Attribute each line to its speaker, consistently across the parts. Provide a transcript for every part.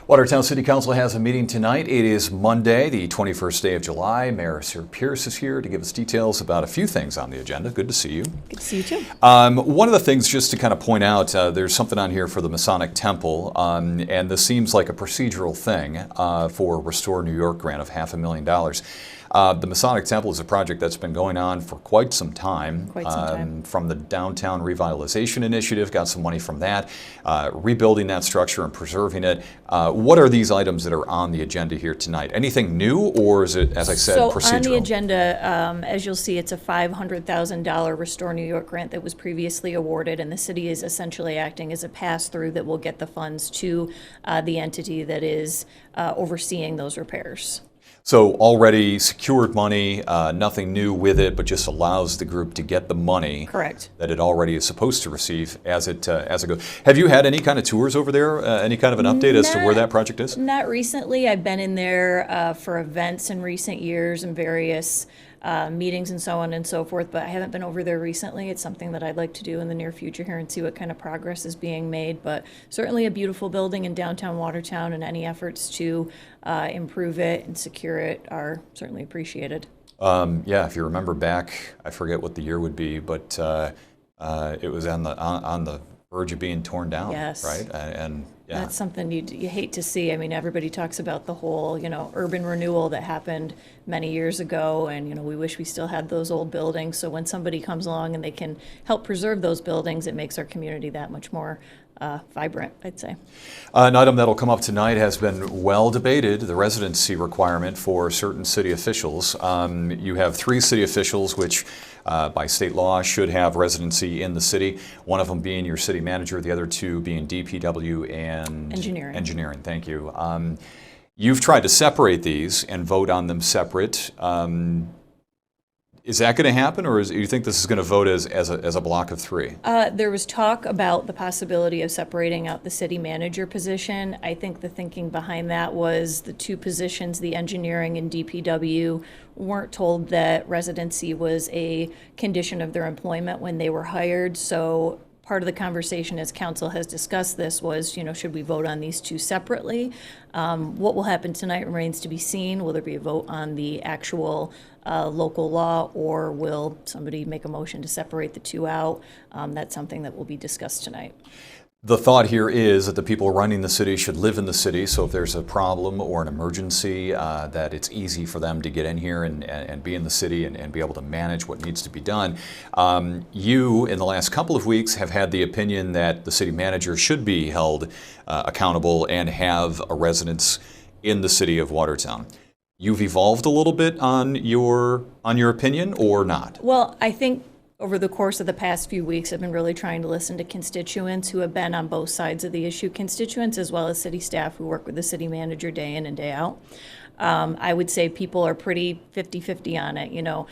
Speaker 1: Watertown City Council has a meeting tonight. It is Monday, the 21st day of July. Mayor Sarah Pierce is here to give us details about a few things on the agenda. Good to see you.
Speaker 2: Good to see you too.
Speaker 1: One of the things, just to kind of point out, there's something on here for the Masonic Temple, and this seems like a procedural thing for Restore New York grant of $500,000. The Masonic Temple is a project that's been going on for quite some time. From the Downtown Revitalization Initiative, got some money from that, rebuilding that structure and preserving it. What are these items that are on the agenda here tonight? Anything new, or is it, as I said, procedural?
Speaker 2: So on the agenda, as you'll see, it's a $500,000 Restore New York grant that was previously awarded, and the city is essentially acting as a pass-through that will get the funds to the entity that is overseeing those repairs.
Speaker 1: So already secured money, nothing new with it, but just allows the group to get the money.
Speaker 2: Correct.
Speaker 1: That it already is supposed to receive as it goes. Have you had any kind of tours over there? Any kind of an update as to where that project is?
Speaker 2: Not recently. I've been in there for events in recent years and various meetings and so on and so forth, but I haven't been over there recently. It's something that I'd like to do in the near future here and see what kind of progress is being made, but certainly a beautiful building in downtown Watertown, and any efforts to improve it and secure it are certainly appreciated.
Speaker 1: Yeah, if you remember back, I forget what the year would be, but it was on the verge of being torn down.
Speaker 2: Yes.
Speaker 1: Right? And yeah.
Speaker 2: That's something you hate to see. I mean, everybody talks about the whole, urban renewal that happened many years ago, and, we wish we still had those old buildings. So when somebody comes along and they can help preserve those buildings, it makes our community that much more vibrant, I'd say.
Speaker 1: An item that'll come up tonight has been well debated, the residency requirement for certain city officials. You have 3 city officials which by state law should have residency in the city, one of them being your city manager, the other 2 being DPW and engineering. Thank you. You've tried to separate these and vote on them separate. Is that going to happen, or do you think this is going to vote as a block of 3?
Speaker 2: There was talk about the possibility of separating out the city manager position. I think the thinking behind that was the 2 positions, the engineering and DPW, weren't told that residency was a condition of their employment when they were hired. So part of the conversation, as council has discussed this, was, should we vote on these 2 separately? What will happen tonight remains to be seen. Will there be a vote on the actual local law, or will somebody make a motion to separate the 2 out? That's something that will be discussed tonight.
Speaker 1: The thought here is that the people running the city should live in the city, so if there's a problem or an emergency, that it's easy for them to get in here and be in the city and be able to manage what needs to be done. You, in the last couple of weeks, have had the opinion that the city manager should be held accountable and have a residence in the city of Watertown. You've evolved a little bit on your opinion, or not?
Speaker 2: Well, I think over the course of the past few weeks, I've been really trying to listen to constituents who have been on both sides of the issue, constituents as well as city staff who work with the city manager day in and day out. I would say people are pretty 50-50 on it.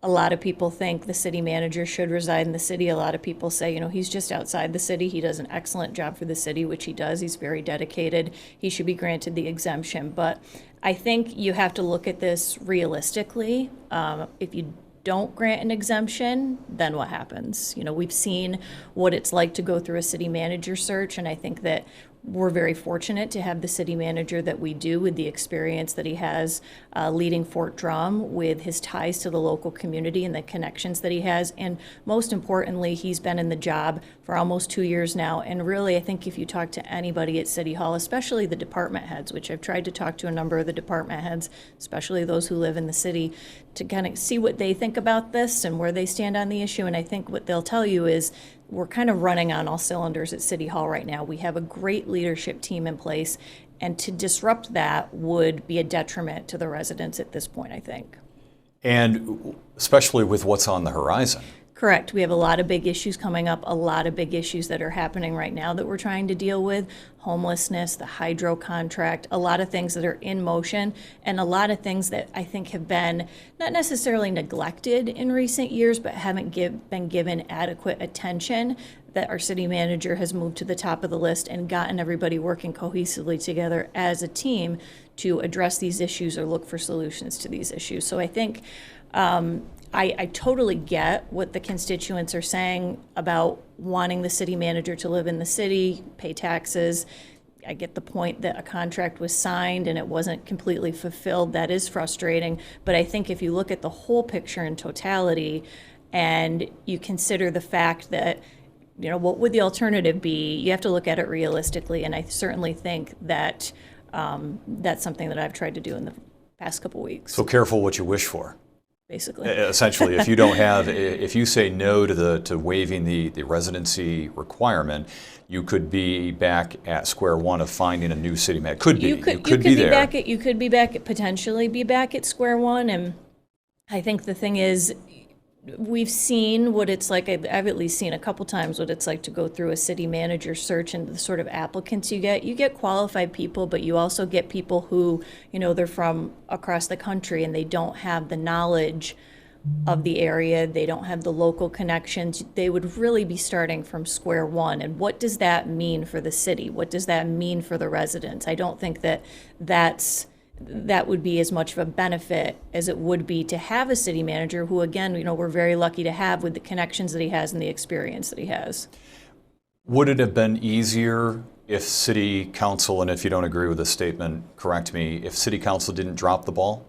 Speaker 2: A lot of people think the city manager should reside in the city. A lot of people say, he's just outside the city. He does an excellent job for the city, which he does. He's very dedicated. He should be granted the exemption. But I think you have to look at this realistically. If you don't grant an exemption, then what happens? We've seen what it's like to go through a city manager search, and I think that we're very fortunate to have the city manager that we do, with the experience that he has leading Fort Drum, with his ties to the local community and the connections that he has. And most importantly, he's been in the job for almost 2 years now. And really, I think if you talk to anybody at City Hall, especially the department heads, which I've tried to talk to a number of the department heads, especially those who live in the city, to kind of see what they think about this and where they stand on the issue. And I think what they'll tell you is we're kind of running on all cylinders at City Hall right now. We have a great leadership team in place, and to disrupt that would be a detriment to the residents at this point, I think.
Speaker 1: And especially with what's on the horizon.
Speaker 2: Correct. We have a lot of big issues coming up, a lot of big issues that are happening right now that we're trying to deal with. Homelessness, the hydro contract, a lot of things that are in motion, and a lot of things that I think have been not necessarily neglected in recent years, but haven't been given adequate attention, that our city manager has moved to the top of the list and gotten everybody working cohesively together as a team to address these issues or look for solutions to these issues. So I think I totally get what the constituents are saying about wanting the city manager to live in the city, pay taxes, I get the point that a contract was signed and it wasn't completely fulfilled. That is frustrating. But I think if you look at the whole picture in totality and you consider the fact that, what would the alternative be? You have to look at it realistically. And I certainly think that that's something that I've tried to do in the past couple weeks.
Speaker 1: So careful what you wish for.
Speaker 2: Basically.
Speaker 1: Essentially, if you say no to waiving the residency requirement, you could be back at square one of finding a new city manager. You could be there.
Speaker 2: You could be potentially be back at square one. And I think the thing is, we've seen what it's like. I've at least seen a couple times what it's like to go through a city manager search and the sort of applicants you get. You get qualified people, but you also get people who, they're from across the country and they don't have the knowledge of the area. They don't have the local connections. They would really be starting from square one. And what does that mean for the city? What does that mean for the residents? I don't think that would be as much of a benefit as it would be to have a city manager who, again, we're very lucky to have with the connections that he has and the experience that he has.
Speaker 1: Would it have been easier if city council, and if you don't agree with this statement, correct me, if city council didn't drop the ball?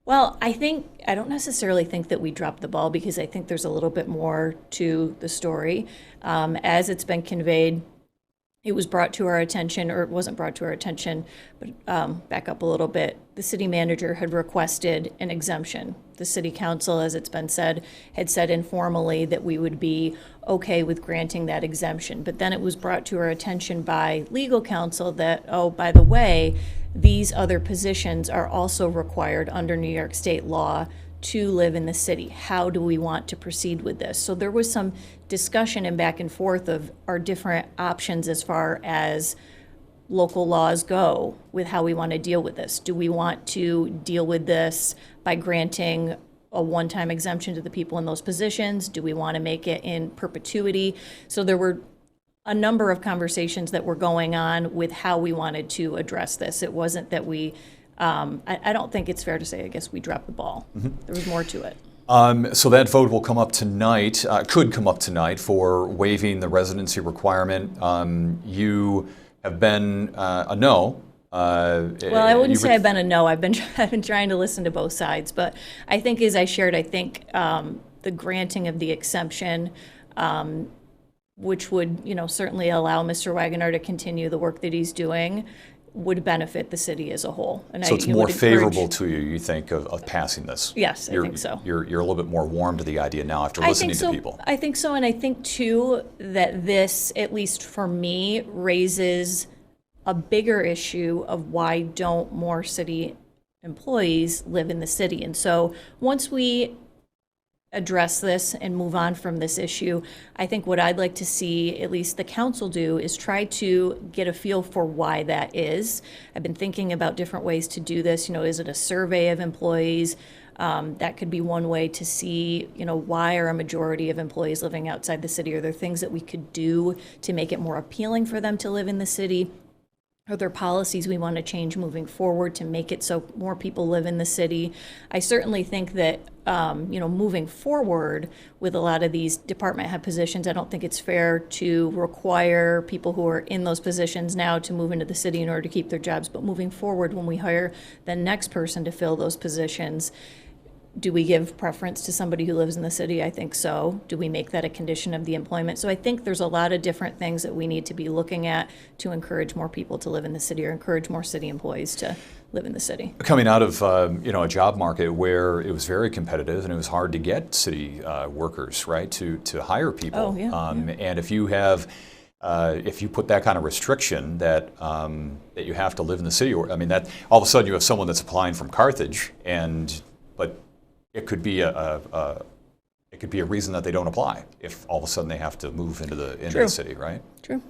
Speaker 2: Well, I don't necessarily think that we dropped the ball, because I think there's a little bit more to the story. As it's been conveyed, it was brought to our attention, or it wasn't brought to our attention, but back up a little bit. The city manager had requested an exemption. The city council, as it's been said, had said informally that we would be okay with granting that exemption. But then it was brought to our attention by legal counsel that, oh, by the way, these other positions are also required under New York State law to live in the city. How do we want to proceed with this? So there was some discussion and back and forth of our different options as far as local laws go with how we want to deal with this. Do we want to deal with this by granting a one-time exemption to the people in those positions? Do we want to make it in perpetuity? So there were a number of conversations that were going on with how we wanted to address this. It wasn't that we I don't think it's fair to say, I guess, we dropped the ball. Mm-hmm. There was more to it.
Speaker 1: So that vote will come up tonight, could come up tonight, for waiving the residency requirement. You have been a no.
Speaker 2: Well, I wouldn't say I've been a no. I've been trying to listen to both sides. But I think, as I shared, I think the granting of the exemption, which would certainly allow Mr. Wagoner to continue the work that he's doing, would benefit the city as a whole. And
Speaker 1: so it's more favorable to you think, of passing this?
Speaker 2: Yes, I think so.
Speaker 1: You're a little bit more warm to the idea now after listening to people.
Speaker 2: I think so, and I think, too, that this, at least for me, raises a bigger issue of why don't more city employees live in the city. And so once we address this and move on from this issue, I think what I'd like to see at least the council do is try to get a feel for why that is. I've been thinking about different ways to do this. Is it a survey of employees? That could be one way to see, why are a majority of employees living outside the city? Are there things that we could do to make it more appealing for them to live in the city? Are there policies we want to change moving forward to make it so more people live in the city? I certainly think that, moving forward with a lot of these department head positions, I don't think it's fair to require people who are in those positions now to move into the city in order to keep their jobs. But moving forward, when we hire the next person to fill those positions, do we give preference to somebody who lives in the city? I think so. Do we make that a condition of the employment? So I think there's a lot of different things that we need to be looking at to encourage more people to live in the city, or encourage more city employees to live in the city.
Speaker 1: Coming out of a job market where it was very competitive and it was hard to get city workers, right, to hire people.
Speaker 2: Oh, yeah,
Speaker 1: And if you have if you put that kind of restriction that that you have to live in the city, that all of a sudden you have someone that's applying from Carthage, but it could be a reason that they don't apply if all of a sudden they have to move into the city, right?
Speaker 2: True.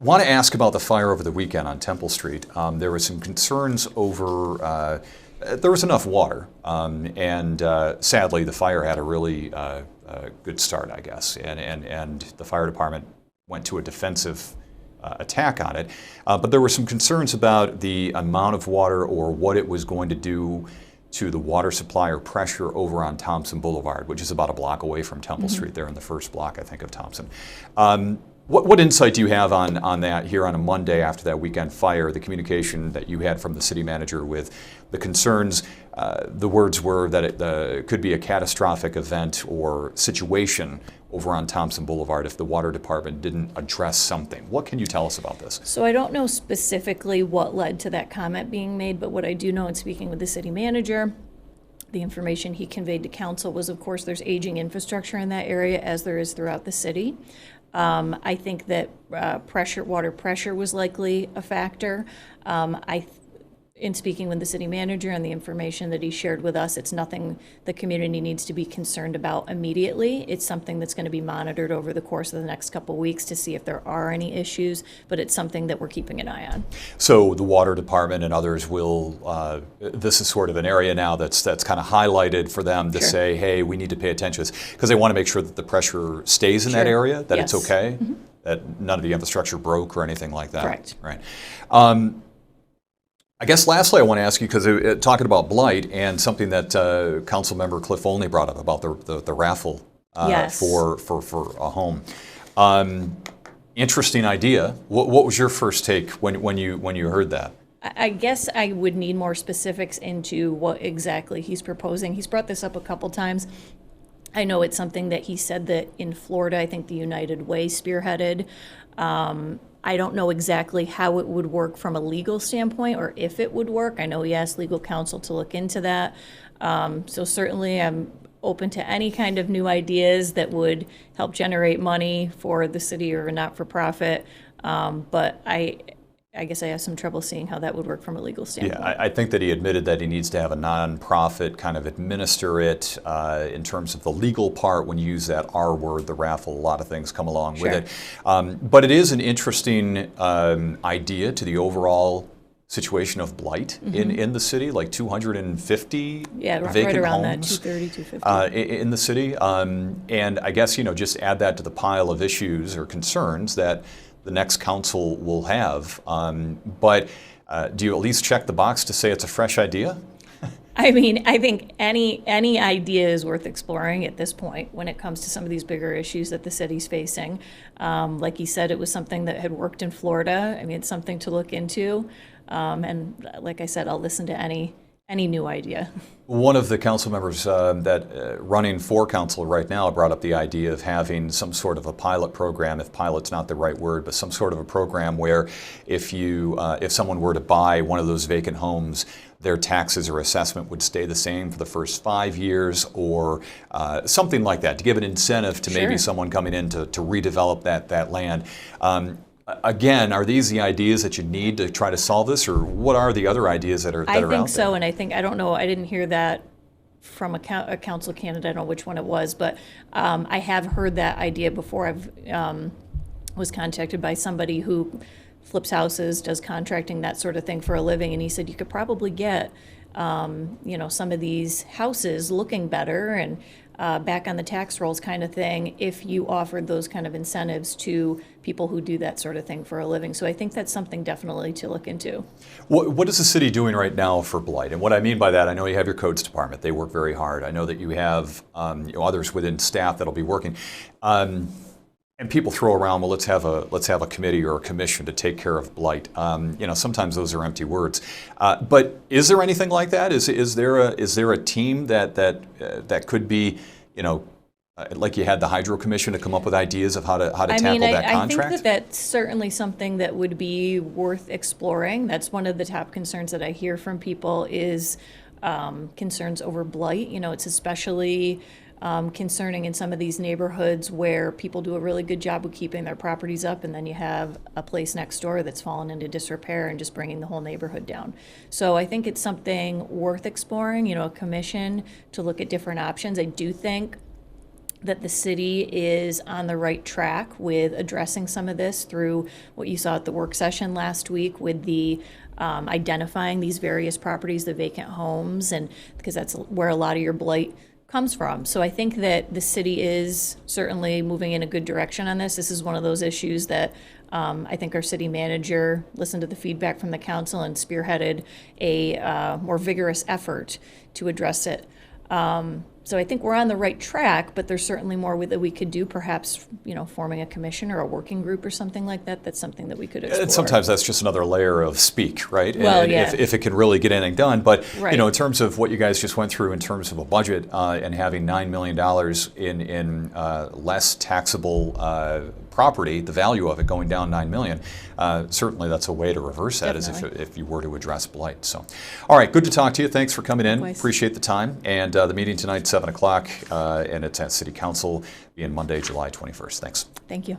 Speaker 1: Want to ask about the fire over the weekend on Temple Street. There were some concerns over there was enough water, and sadly the fire had a really good start, I guess, and the fire department went to a defensive attack on it. But there were some concerns about the amount of water or what it was going to do to the water supply or pressure over on Thompson Boulevard, which is about a block away from Temple Street, there in the first block, I think, of Thompson. What insight do you have on that here on a Monday after that weekend fire, the communication that you had from the city manager with the concerns? The words were that it could be a catastrophic event or situation over on Thompson Boulevard if the water department didn't address something. What can you tell us about this?
Speaker 2: So I don't know specifically what led to that comment being made, but what I do know in speaking with the city manager, the information he conveyed to council was, of course, there's aging infrastructure in that area, as there is throughout the city. I think that water pressure was likely a factor. In speaking with the city manager and the information that he shared with us, it's nothing the community needs to be concerned about immediately. It's something that's going to be monitored over the course of the next couple of weeks to see if there are any issues, but it's something that we're keeping an eye on.
Speaker 1: So the water department and others will, this is sort of an area now that's kind of highlighted for them to
Speaker 2: Sure.
Speaker 1: say, hey, we need to pay attention to this, because they want to make sure that the pressure stays in that
Speaker 2: Sure.
Speaker 1: area, that
Speaker 2: Yes.
Speaker 1: it's okay,
Speaker 2: Mm-hmm.
Speaker 1: that none of the infrastructure broke or anything like that.
Speaker 2: Correct.
Speaker 1: Right. I guess lastly I want to ask you, because talking about blight and something that Council Member Cliff Olney brought up about the raffle
Speaker 2: Yes.
Speaker 1: for a home. Interesting idea. What was your first take when you heard that?
Speaker 2: I guess I would need more specifics into what exactly he's proposing. He's brought this up a couple times. I know it's something that he said that in Florida, I think the United Way spearheaded. I don't know exactly how it would work from a legal standpoint or if it would work. I know he asked legal counsel to look into that. So certainly I'm open to any kind of new ideas that would help generate money for the city or a not-for-profit. But I guess I have some trouble seeing how that would work from a legal standpoint.
Speaker 1: Yeah, I think that he admitted that he needs to have a nonprofit kind of administer it in terms of the legal part. When you use that R word, the raffle, a lot of things come along
Speaker 2: Sure.
Speaker 1: with it. But it is an interesting idea to the overall situation of blight in the city, like 250
Speaker 2: Yeah,
Speaker 1: vacant
Speaker 2: right around
Speaker 1: homes.
Speaker 2: that, 230, 250.
Speaker 1: In the city. And I guess, just add that to the pile of issues or concerns that the next council will have. But do you at least check the box to say it's a fresh idea?
Speaker 2: I mean, I think any idea is worth exploring at this point when it comes to some of these bigger issues that the city's facing. Like he said, it was something that had worked in Florida. I mean, it's something to look into. And like I said, I'll listen to any new idea.
Speaker 1: One of the council members that running for council right now brought up the idea of having some sort of a pilot program, if pilot's not the right word, but some sort of a program where if someone were to buy one of those vacant homes, their taxes or assessment would stay the same for the first 5 years, or something like that, to give an incentive to maybe
Speaker 2: Sure.
Speaker 1: someone coming in to redevelop that land. Again, are these the ideas that you need to try to solve this, or what are the other ideas that are out there?
Speaker 2: I think so, and I don't know, I didn't hear that from a council candidate, I don't know which one it was, but I have heard that idea before. I've was contacted by somebody who flips houses, does contracting, that sort of thing for a living, and he said you could probably get some of these houses looking better and back on the tax rolls kind of thing if you offered those kind of incentives to people who do that sort of thing for a living. So I think that's something definitely to look into.
Speaker 1: What is the city doing right now for blight? And what I mean by that, I know you have your codes department. They work very hard. I know that you have others within staff that'll be working. And people throw around, well, let's have a committee or a commission to take care of blight. Sometimes those are empty words. But is there anything like that? Is there a team that could be, like you had the Hydro Commission to come up with ideas of how to tackle that contract?
Speaker 2: I think that's certainly something that would be worth exploring. That's one of the top concerns that I hear from people is concerns over blight. It's especially concerning in some of these neighborhoods where people do a really good job of keeping their properties up, and then you have a place next door that's fallen into disrepair and just bringing the whole neighborhood down. So I think it's something worth exploring, a commission to look at different options. I do think that the city is on the right track with addressing some of this through what you saw at the work session last week with the identifying these various properties, the vacant homes, and because that's where a lot of your blight comes from. So I think that the city is certainly moving in a good direction on this. This is one of those issues that I think our city manager listened to the feedback from the council and spearheaded a more vigorous effort to address it. So I think we're on the right track, but there's certainly more that we could do, perhaps, forming a commission or a working group or something like that. That's something that we could explore.
Speaker 1: And sometimes that's just another layer of speak, right?
Speaker 2: Well,
Speaker 1: and
Speaker 2: yeah.
Speaker 1: if it can really get anything done. But,
Speaker 2: Right.
Speaker 1: in terms of what you guys just went through in terms of a budget and having $9 million in less taxable property, the value of it going down $9 million, certainly that's a way to reverse that
Speaker 2: Definitely.
Speaker 1: if you were to address blight. So, all right, good to talk to you. Thanks for coming in.
Speaker 2: Likewise.
Speaker 1: Appreciate the time. And the meeting tonight, 7 o'clock, and it's at City Council, being Monday, July 21st. Thanks.
Speaker 2: Thank you.